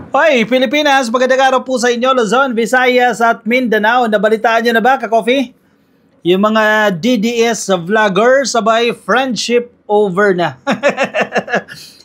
Hoy, Pilipinas, magandang araw po sa inyo, Luzon, Visayas at Mindanao. Nabalitaan nyo na ba, ka-coffee? Yung mga DDS vloggers, sabay friendship over na.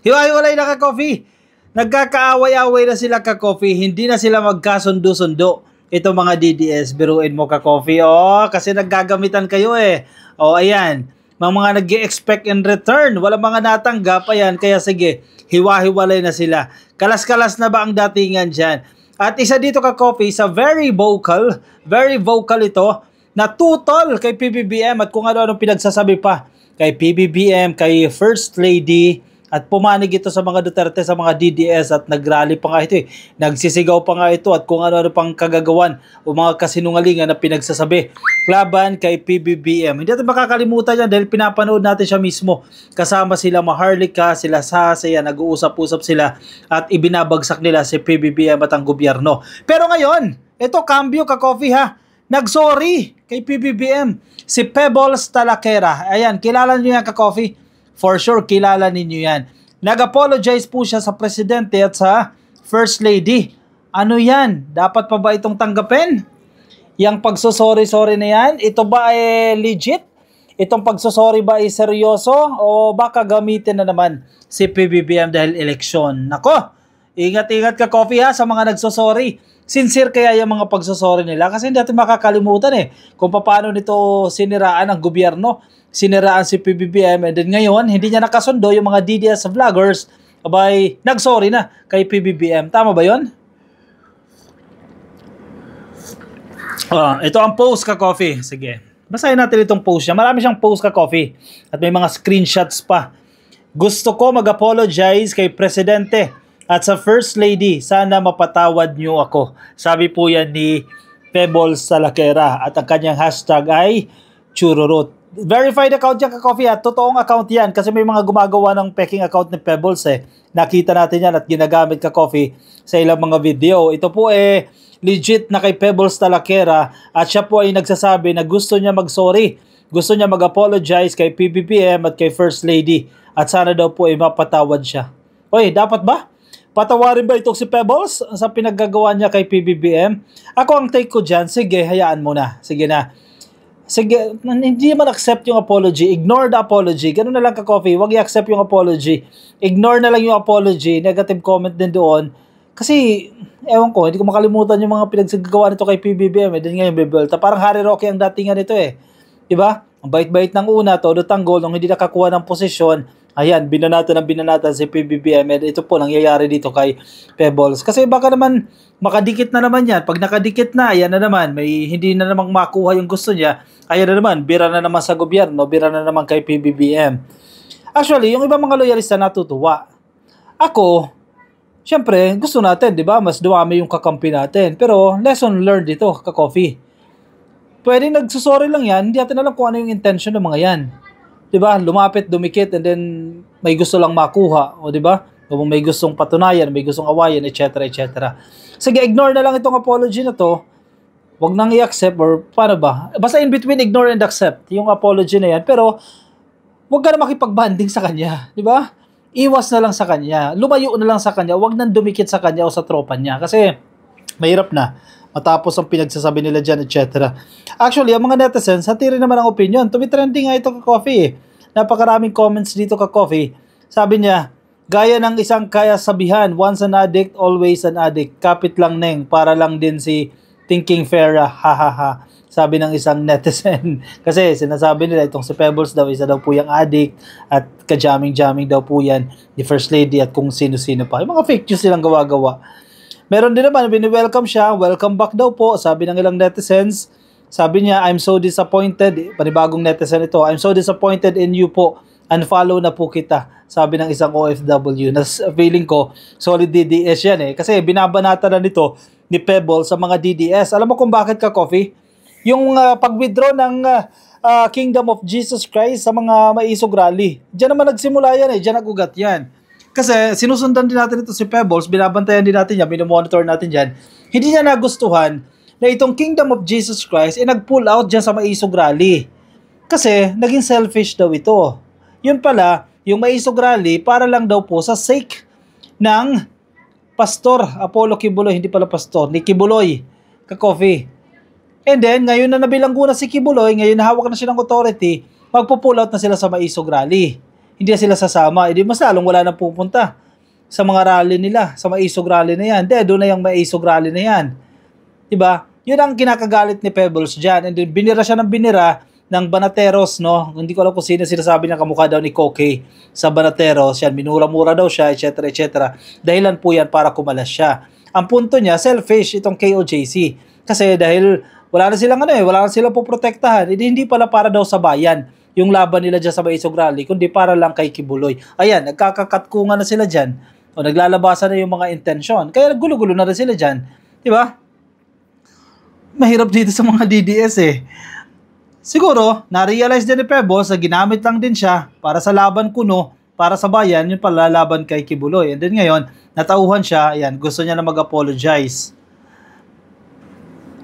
Hiwa-hiwalay na, ka-coffee. Nagkakaaway-away na sila, ka-coffee. Hindi na sila magkasundo-sundo. Ito mga DDS, biruin mo, ka-coffee. Oh, kasi naggagamitan kayo eh. Oh, ayan. Mga nag-expect in return. Wala mga natanggap, ayan. Kaya sige, hiwa-hiwalay na sila. Kalas-kalas na ba ang datingan dyan? At isa dito, ka-coffee, sa very vocal ito, na tutol kay PBBM at kung ano-ano pinagsasabi pa kay PBBM, kay First Lady, at pumanig ito sa mga Duterte, sa mga DDS, at nagrally pa nga ito eh. Nagsisigaw pa nga ito at kung ano-ano pang kagagawan o mga kasinungalingan na pinagsasabi laban kay PBBM. Hindi natin makakalimutan yan dahil pinapanood natin siya mismo. Kasama sila Maharlika, sila Sasaya, nag-uusap-usap sila at ibinabagsak nila si PBBM at ang gobyerno. Pero ngayon, ito cambio, ka-coffee ha. Nagsorry kay PBBM si Pebbles Talaquera. Ayan, kilala niyo yan, ka-coffee? For sure, kilala ninyo yan. Nag-apologize po siya sa presidente at sa First Lady. Ano yan? Dapat pa ba itong tanggapin? Yang pagsusorry-sorry na yan, ito ba ay legit? Itong pagsusorry ba ay seryoso? O baka gamitin na naman si PBBM dahil eleksyon? Nako, ingat-ingat, ka-coffee ha sa mga nagsusorry. Sincere kaya yung mga pagsusorry nila? Kasi hindi natin makakalimutan eh kung paano nito siniraan ang gobyerno, siniraan si PBBM, and then ngayon hindi niya nakasundo yung mga DDS vloggers, abay nagsorry na kay PBBM. Tama ba yon? Ito ang post, ka-coffee. Sige, basahin natin itong post niya. Marami siyang post, ka-coffee, at may mga screenshots pa. Gusto ko mag-apologize kay Presidente at sa First Lady, sana mapatawad niyo ako. Sabi po yan ni Pebbles Talaquera at ang kanyang hashtag ay Chururut. Verified account yan, ka-coffee, at totoong account yan kasi may mga gumagawa ng peking account ni Pebbles eh. Nakita natin yan at ginagamit, ka-coffee, sa ilang mga video. Ito po eh legit na kay Pebbles Talaquera at siya po ay nagsasabi na gusto niya mag-sorry. Gusto niya mag-apologize kay PBBM at kay First Lady at sana daw po ay mapatawad siya. Oy, dapat ba? Patawarin ba itong si Pebbles sa pinaggagawa niya kay PBBM? Ako ang take ko dyan, sige, hayaan mo na. Sige na. Sige, hindi man accept yung apology. Ignore the apology. Ganun na lang, ka-coffee. Huwag i-accept yung apology. Ignore na lang yung apology. Negative comment din doon. Kasi, ewan ko, hindi ko makalimutan yung mga pinagsagawa nito kay PBBM. Din ngayon, bebelta. Parang Harry Roque ang datingan nito eh. Diba? Ang bait-bait ng una, todo tanggol, nung hindi nakakuha ng posisyon, ayan, binanatan si PBBM. And ito po nangyayari dito kay Pebbles. Kasi baka naman makadikit na naman yan. Pag nakadikit na, ayan na naman, may hindi na namang makuha yung gusto niya. Ayan na naman, bira na naman sa gobyerno, bira na naman kay PBBM. Actually, yung ibang mga loyalista natutuwa. Ako, syempre, gusto natin, di ba? Mas dumami yung kakampi natin. Pero lesson learned dito, ka-coffee. Pwede nagsusorry lang yan, hindi natin alam kung ano yung intention ng mga yan. Diba? Lumapit, dumikit, and then may gusto lang makuha, o diba? O may gustong patunayan, may gustong awayan, etc. etc. Sige, ignore na lang itong apology na to. Huwag nang i-accept, or paano ba? Basta in between ignore and accept yung apology na yan, pero huwag ka na makipag-banding sa kanya, diba? Iwas na lang sa kanya, lumayo na lang sa kanya, huwag nang dumikit sa kanya o sa tropa niya, kasi mahirap na matapos ang pinagsasabi nila dyan, etc. Actually, ang mga netizens, hati rin naman ang opinion. Tumitrending nga ito, ka-coffee eh. Napakaraming comments dito, ka-coffee. Sabi niya, gaya ng isang kaya sabihan, once an addict, always an addict. Kapit lang, Neng, para lang din si Thinking Fera, ha ha ha. Sabi ng isang netizen. Kasi sinasabi nila itong si Pebbles daw, isa daw po yung addict at ka-jamming-jamming daw po yan ni First Lady at kung sino-sino pa. Yung mga fake news silang gawa-gawa. Meron din naman, bini-welcome siya. Welcome back daw po, sabi ng ilang netizens. Sabi niya, I'm so disappointed. Panibagong netizen ito. I'm so disappointed in you po. Unfollow na po kita. Sabi ng isang OFW. Na feeling ko, solid DDS yan eh. Kasi binabanata na nito ni Pebbles sa mga DDS. Alam mo kung bakit, ka-coffee? Yung pag-withdraw ng Kingdom of Jesus Christ sa mga maisog rally. Diyan naman nagsimula yan eh. Diyan nagugat yan. Kasi sinusundan din natin ito si Pebbles, binabantayan din natin yan, binomonitor natin yan. Hindi niya nagustuhan na itong Kingdom of Jesus Christ ay nag-pull out dyan sa maisog rally. Kasi naging selfish daw ito. Yun pala, yung maisog rally para lang daw po sa sake ng Pastor Apollo Kibuloy, hindi pala pastor, ni Kibuloy ka-coffee. And then, ngayon na nabilanggo na si Kibuloy, ngayon na hawak na siya ng authority, magpo-pull out na sila sa Maisog Rally. Hindi na sila sasama. Hindi mas lalong wala na pupunta sa mga rally nila, sa Maisog Rally na yan. Doon na yung Maisog Rally na yan. Diba? Yun ang kinakagalit ni Pebbles dyan. And then, binira siya ng binira ng Banateros, no? Hindi ko alam kung sino sinasabi niya kamukha daw ni Koke sa Banateros. Yan, minura-mura daw siya, etc. etc. Dahilan po yan para kumalas siya. Ang punto niya, selfish itong KOJC. Kasi dahil wala na silang wala na silang poprotektahan. Hindi pala para daw sa bayan yung laban nila dyan sa Maisog Rally, kundi para lang kay Kibuloy. Ayan, nagkakakatkungan na sila dyan. O naglalabasan na yung mga intensyon. Kaya gulo-gulo na rin sila dyan. Diba? Mahirap dito sa mga DDS eh. Siguro, na-realize din ni Pebbles na ginamit lang din siya para sa laban kuno, para sa bayan, yung pala laban kay Kibuloy. And then ngayon, natauhan siya, ayan, gusto niya na mag-apologize.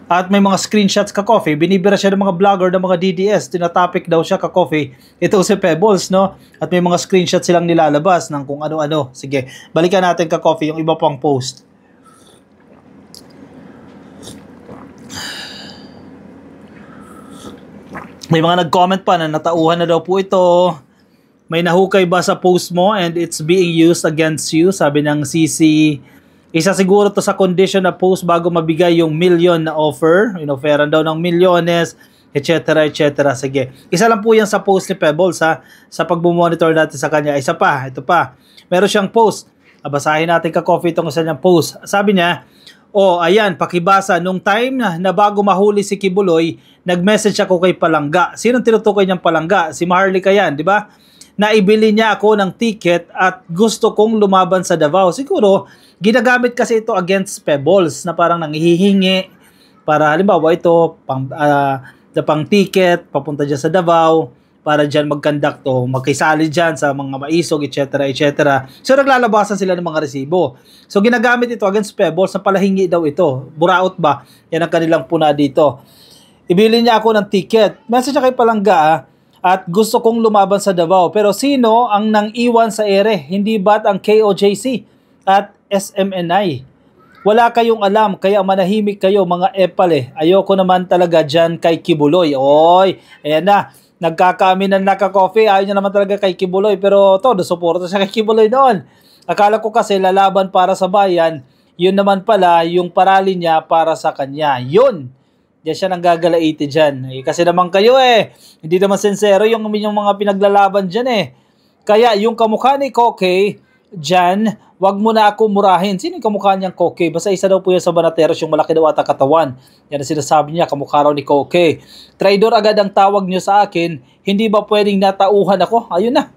At may mga screenshots ka-coffee, binibira siya ng mga vlogger ng mga DDS, tinatopic daw siya ka-coffee. Ito si Pebbles, no? At may mga screenshots silang nilalabas ng kung ano-ano. Sige, balikan natin ka-coffee yung iba pang post. May mga nag-comment pa na natauhan na daw po ito. May nahukay ba sa post mo and it's being used against you? Sabi ng CC. Isa siguro to sa condition na post bago mabigay yung million na offer. Inoferan daw ng milyones, etc. etc. Sige. Isa lang po yan sa post ni Pebbles ha. Sa pag-monitor natin sa kanya. Isa pa, ito pa. Meron siyang post. Basahin natin ka-coffee itong isa niyang post. Sabi niya, ayan, pakibasa. Nung time na bago mahuli si Kibuloy, nag-message ako kay Palangga. Sinong tinutukoy niyang Palangga? Si Maharlika yan, di ba? Naibili niya ako ng ticket at gusto kong lumaban sa Davao. Siguro, ginagamit kasi ito against Pebbles na parang nanghihingi para halimbawa ito pang ticket papunta dyan sa Davao para dyan mag-conduct o magkisali dyan sa mga maisog, etc. etc. So naglalabasan sila ng mga resibo. So ginagamit ito against Pebbles na palahingi daw ito. Buraot ba? Yan ang kanilang puna dito. Ibili niya ako ng ticket. Message siya kay Palangga at gusto kong lumaban sa Davao. Pero sino ang nang iwan sa ere? Hindi ba't ang KOJC at SMNI? Wala kayong alam, kaya manahimik kayo mga epale. Ayoko naman talaga dyan kay Kibuloy. Oy, ayan na. Nagkakaaminan na ka-coffee. Ayaw niya naman talaga kay Kibuloy. Pero todo, suporta siya kay Kibuloy noon. Akala ko kasi lalaban para sa bayan. Yun naman pala, yung parali niya para sa kanya. Yun. Diyan siya nang gagalaiti dyan. Kasi naman kayo hindi naman sincero yung mga pinaglalaban dyan Kaya yung kamukha ni Koke dyan, wag mo na ako murahin. Sino yung kamukha niyang Koke? Basta isa daw po yan sa Banateros, yung malaki daw ata katawan. Yan ang sinasabi niya, kamukha raw ni Koke. Traidor agad ang tawag niyo sa akin, hindi ba pwedeng natauhan ako? Ayun na.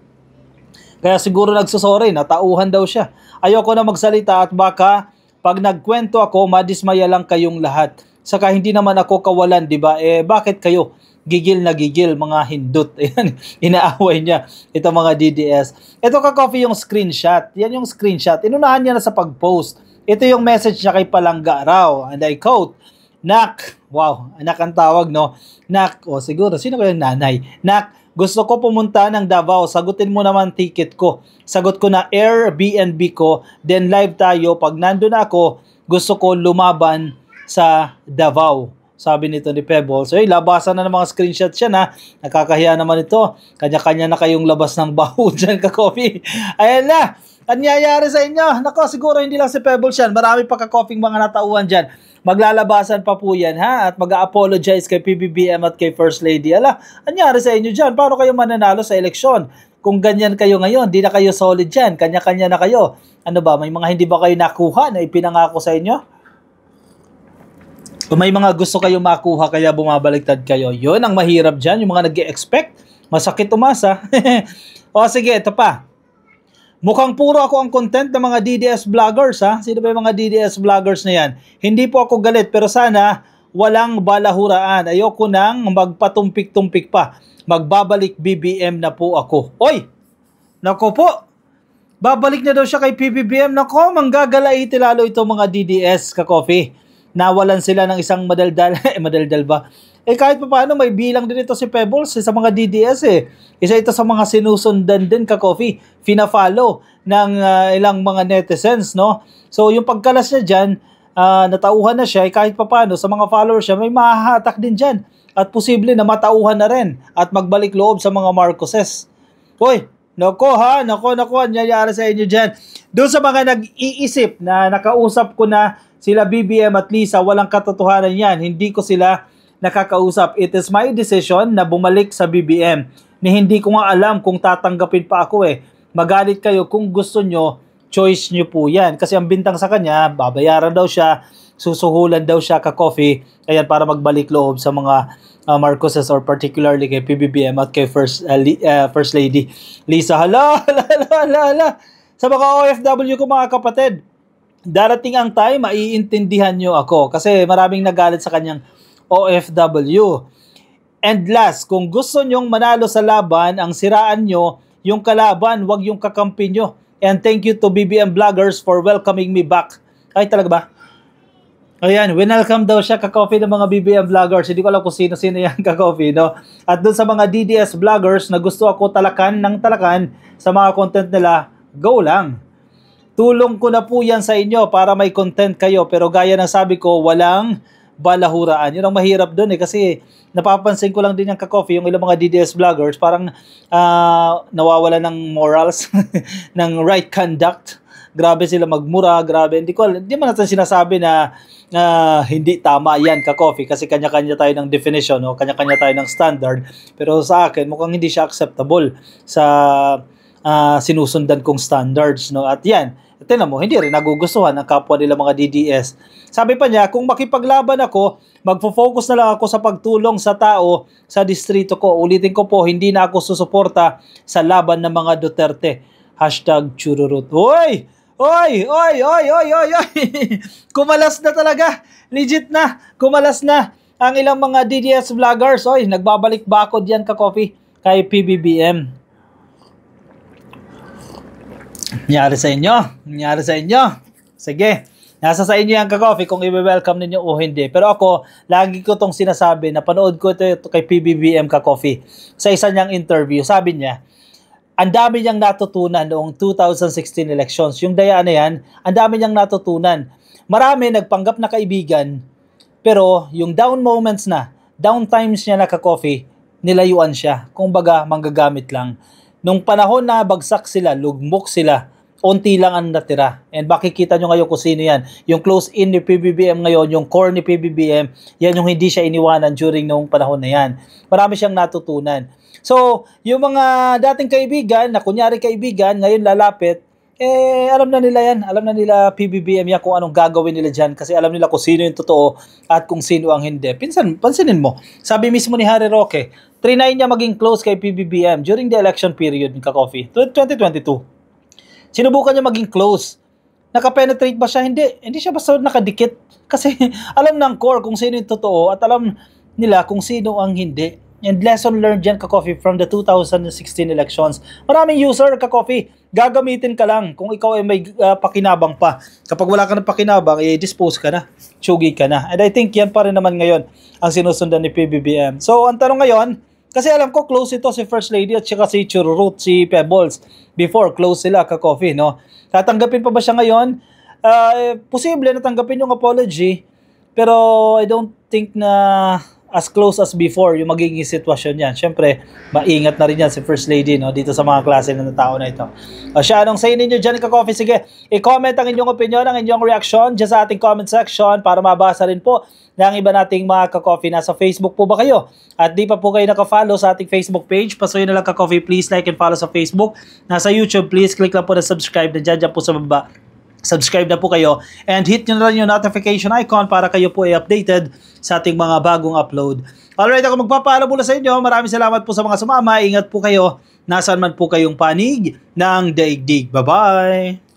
Kaya siguro nagsusorry, natauhan daw siya. Ayoko na magsalita at baka pag nagkwento ako, madismaya lang kayong lahat. Saka hindi naman ako kawalan, di ba? Bakit kayo gigil na gigil, mga hindot? Ayan, inaaway niya ito mga DDS. Ito ka-coffee yung screenshot. Yan yung screenshot. Inunahan niya na sa pag-post. Ito yung message niya kay Palangga raw. And I quote, Nak, wow, anak ang tawag, no? Nak, siguro, sino kayong nanay? Nak, gusto ko pumunta ng Davao. Sagutin mo naman ticket ko. Sagot ko na Airbnb ko. Then live tayo. Pag nandun ako, gusto ko lumaban sa Davao. Sabi nito ni Pebbles. So, labasan na ng mga screenshots siya na. Nakakahiya naman ito. Kanya-kanya na kayong labas ng baho dyan ka-coffee. Ayan na. Ang nangyayari sa inyo. Nako, siguro hindi lang si Pebbles yan. Marami pa ka-coffee mga natauhan dyan. Maglalabasan pa po yan ha. At mag-apologize kay PBBM at kay First Lady. Ang nangyari sa inyo dyan. Paano kayo mananalo sa eleksyon? Kung ganyan kayo ngayon, di na kayo solid dyan. Kanya-kanya na kayo. Ano ba? May mga hindi ba kayo nakuha na ipinangako sa inyo? Kung may mga gusto kayo makuha kaya bumabaliktad kayo, yun ang mahirap dyan, yung mga nag-e-expect, masakit umasa. Sige, ito pa. Mukhang puro ako ang content ng mga DDS vloggers ha. Sino ba yung mga DDS vloggers na yan? Hindi po ako galit pero sana walang balahuraan. Ayoko nang magpatumpik-tumpik pa. Magbabalik BBM na po ako. Oy! Nako po! Babalik na daw siya kay PBBM. Nako, manggagalaiti lalo itong mga DDS ka-coffee. Nawalan sila ng isang madaldal. Madaldal ba? Kahit pa paano, may bilang din ito si Pebbles sa mga DDS Isa ito sa mga sinusundan din ka-coffee. Fina-follow ng ilang mga netizens, no? So yung pagkalas niya dyan, natauhan na siya, kahit papano sa mga followers siya, may mahahatak din dyan. At posible na matauhan na rin at magbalik loob sa mga Marcoses. Hoy, nako, ang nangyayari sa inyo dyan. Doon sa mga nag-iisip na nakausap ko na sila BBM at Lisa, walang katotohanan yan. Hindi ko sila nakakausap. It is my decision na bumalik sa BBM. Ni hindi ko nga alam kung tatanggapin pa ako eh. Magalit kayo kung gusto nyo, choice nyo po yan. Kasi ang bintang sa kanya, babayaran daw siya, susuhulan daw siya ka-coffee, ayan, para magbalik loob sa mga Marcoses or particularly kay PBBM at kay First Lady Lisa. Hala. Sa mga OFW ko mga kapatid, darating ang time, maiintindihan nyo ako kasi maraming nagalit sa kanyang OFW. And last, kung gusto nyong manalo sa laban, ang siraan nyo, yung kalaban, wag yung kakampi nyo. And thank you to BBM Vloggers for welcoming me back. Ay, talaga ba? Ayan, winelcome daw siya ka-coffee ng mga BBM Vloggers. Hindi ko alam kung sino-sino yan ka-coffee, no? At dun sa mga DDS Vloggers na gusto ako talakan sa mga content nila, go lang. Tulong ko na po yan sa inyo para may content kayo. Pero gaya ng sabi ko, walang balahuraan. Yun ang mahirap dun eh. Kasi napapansin ko lang din yung ka-coffee, yung ilang mga DDS Vloggers, parang nawawala ng morals, ng right conduct. Grabe sila magmura, grabe. Hindi man natin sinasabi na hindi tama yan ka-coffee kasi kanya-kanya tayo ng definition, no? Kanya-kanya tayo ng standard. Pero sa akin, mukhang hindi siya acceptable sa sinusundan kong standards, no? At yan, tingnan mo, hindi rin nagugustuhan ng kapwa nila mga DDS. Sabi pa niya, kung makipaglaban ako, magfo-focus na lang ako sa pagtulong sa tao sa distrito ko. Ulitin ko po, hindi na ako susuporta sa laban ng mga Duterte. #chururut. Oy! Kumalas na talaga. Legit na. Kumalas na ang ilang mga DDS vloggers. Oy, nagbabalik bakod yan ka-coffee kay PBBM. Nangyari sa inyo. Sige. Nasa sa inyo yan ka-coffee kung i-welcome ninyo o hindi. Pero ako, lagi ko tong sinasabi, napanood ko ito kay PBBM ka-coffee sa isa niyang interview. Sabi niya, ang dami niyang natutunan noong 2016 elections. Yung dayaan na yan, ang dami niyang natutunan. Marami nagpanggap na kaibigan, pero yung down moments na, down times niya na ka-coffee, nilayuan siya. Kung baga, manggagamit lang. Nung panahon na bagsak sila, lugmok sila, unti lang ang natira. And makikita nyo ngayon kung sino yan. Yung close-in ni PBBM ngayon, yung core ni PBBM, yan yung hindi siya iniwanan during noong panahon na yan. Marami siyang natutunan. So, yung mga dating kaibigan, na kunyari kaibigan, ngayon lalapit, alam na nila yan. Alam na nila PBBM yan kung anong gagawin nila dyan kasi alam nila kung sino yung totoo at kung sino ang hindi. Pansinin mo, sabi mismo ni Harry Roque, trinay niya maging close kay PBBM during the election period ng ka-coffee, 2022. Sinubukan niya maging close. Nakapenetrate ba siya? Hindi siya basta nakadikit. Kasi alam ng core kung sino yung totoo at alam nila kung sino ang hindi. And lesson learned dyan ka-coffee from the 2016 elections. Maraming user ka-coffee, gagamitin ka lang kung ikaw ay may pakinabang pa. Kapag wala ka ng pakinabang, dispose ka na, tsugi ka na. And I think yan pa rin naman ngayon ang sinusundan ni PBBM. So ang tanong ngayon, kasi alam ko close ito si First Lady at saka si Chururut, si Pebbles. Before, close sila ka-coffee, no? Tatanggapin pa ba siya ngayon? Posible na tanggapin yung apology, pero I don't think na as close as before yung magiging sitwasyon yan. Siyempre, maingat na rin yan si First Lady, no, dito sa mga klase ng tao na ito. Siya, anong say ninyo dyan ka-coffee? Sige, i-comment ang inyong opinion, ang inyong reaction dyan sa ating comment section para mabasa rin po ng iba nating mga ka-coffee. Nasa Facebook po ba kayo? At di pa po kayo naka-follow sa ating Facebook page, pasuyin na lang ka-coffee, please like and follow sa Facebook. Nasa YouTube, please click lang po na subscribe na dyan po sa baba. Subscribe na po kayo and hit nyo na rin yung notification icon para kayo po ay updated sa ating mga bagong upload. Alright, ako magpapaalam mula sa inyo. Maraming salamat po sa mga sumama. Ingat po kayo. Nasaan man po kayong panig ng daigdig. Bye-bye!